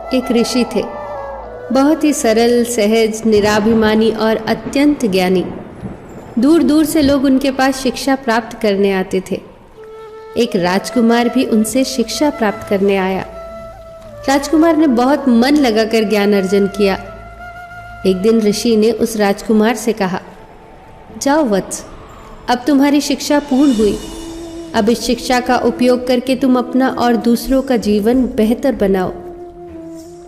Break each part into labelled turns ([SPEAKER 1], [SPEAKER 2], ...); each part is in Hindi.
[SPEAKER 1] एक ऋषि थे, बहुत ही सरल, सहज, निराभिमानी और अत्यंत ज्ञानी। दूर दूर से लोग उनके पास शिक्षा प्राप्त करने आते थे। एक राजकुमार भी उनसे शिक्षा प्राप्त करने आया। राजकुमार ने बहुत मन लगाकर ज्ञान अर्जन किया। एक दिन ऋषि ने उस राजकुमार से कहा, जाओ वत्स, अब तुम्हारी शिक्षा पूर्ण हुई। अब इस शिक्षा का उपयोग करके तुम अपना और दूसरों का जीवन बेहतर बनाओ।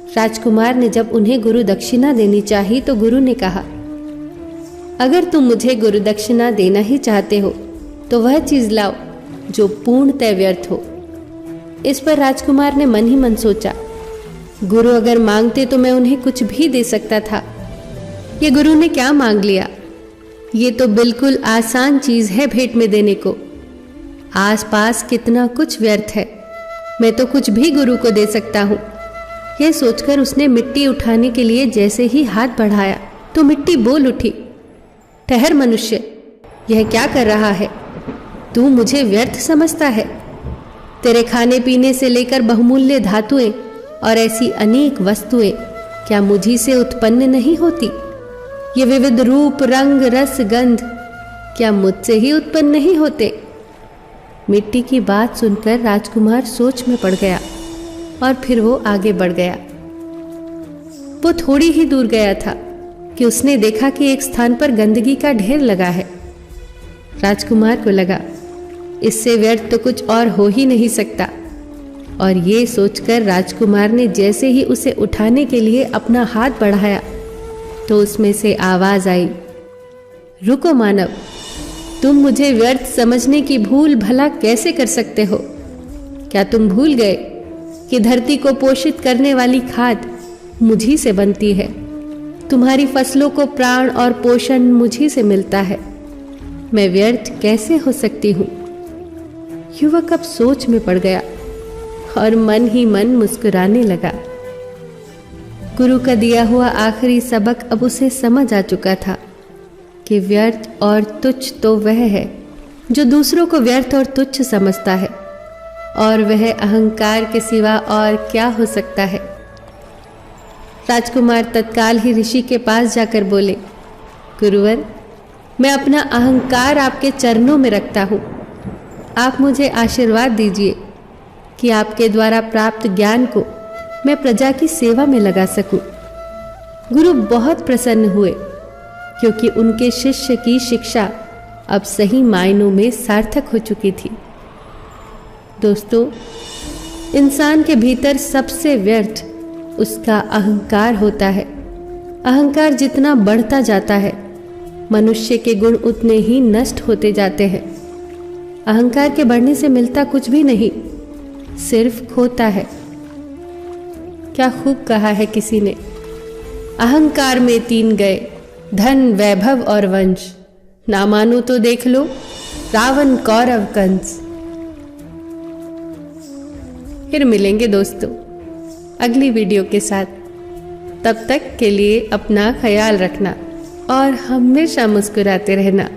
[SPEAKER 1] राजकुमार ने जब उन्हें गुरु दक्षिणा देनी चाही तो गुरु ने कहा, अगर तुम मुझे गुरु दक्षिणा देना ही चाहते हो तो वह चीज लाओ जो पूर्णतः व्यर्थ हो। इस पर राजकुमार ने मन ही मन सोचा, गुरु अगर मांगते तो मैं उन्हें कुछ भी दे सकता था। ये गुरु ने क्या मांग लिया? ये तो बिल्कुल आसान चीज है भेंट में देने को। आसपास कितना कुछ व्यर्थ है, मैं तो कुछ भी गुरु को दे सकता हूँ। यह सोचकर उसने मिट्टी उठाने के लिए जैसे ही हाथ बढ़ाया तो मिट्टी बोल उठी, ठहर मनुष्य, यह क्या कर रहा है? तू मुझे व्यर्थ समझता है? तेरे खाने पीने से लेकर बहुमूल्य धातुएं और ऐसी अनेक वस्तुएं क्या मुझी से उत्पन्न नहीं होती? ये विविध रूप, रंग, रस, गंध क्या मुझसे ही उत्पन्न नहीं होते? मिट्टी की बात सुनकर राजकुमार सोच में पड़ गया और फिर वो आगे बढ़ गया। वो थोड़ी ही दूर गया था कि उसने देखा कि एक स्थान पर गंदगी का ढेर लगा है। राजकुमार को लगा, इससे व्यर्थ तो कुछ और हो ही नहीं सकता, और ये सोचकर राजकुमार ने जैसे ही उसे उठाने के लिए अपना हाथ बढ़ाया तो उसमें से आवाज आई, रुको मानव, तुम मुझे व्यर्थ समझने की भूल भला कैसे कर सकते हो? क्या तुम भूल गए कि धरती को पोषित करने वाली खाद मुझी से बनती है? तुम्हारी फसलों को प्राण और पोषण मुझी से मिलता है। मैं व्यर्थ कैसे हो सकती हूँ? युवक अब सोच में पड़ गया और मन ही मन मुस्कुराने लगा। गुरु का दिया हुआ आखिरी सबक अब उसे समझ आ चुका था कि व्यर्थ और तुच्छ तो वह है जो दूसरों को व्यर्थ और तुच्छ समझता है, और वह अहंकार के सिवा और क्या हो सकता है। राजकुमार तत्काल ही ऋषि के पास जाकर बोले, गुरुवर, मैं अपना अहंकार आपके चरणों में रखता हूँ। आप मुझे आशीर्वाद दीजिए कि आपके द्वारा प्राप्त ज्ञान को मैं प्रजा की सेवा में लगा सकूं। गुरु बहुत प्रसन्न हुए क्योंकि उनके शिष्य की शिक्षा अब सही मायनों में सार्थक हो चुकी थी। दोस्तों, इंसान के भीतर सबसे व्यर्थ उसका अहंकार होता है। अहंकार जितना बढ़ता जाता है, मनुष्य के गुण उतने ही नष्ट होते जाते हैं। अहंकार के बढ़ने से मिलता कुछ भी नहीं, सिर्फ खोता है। क्या खूब कहा है किसी ने, अहंकार में 3 गए, धन, वैभव और वंश। ना मानो तो देख लो रावण, कौरव, कंस। फिर मिलेंगे दोस्तों अगली वीडियो के साथ। तब तक के लिए अपना ख्याल रखना और हमेशा मुस्कुराते रहना।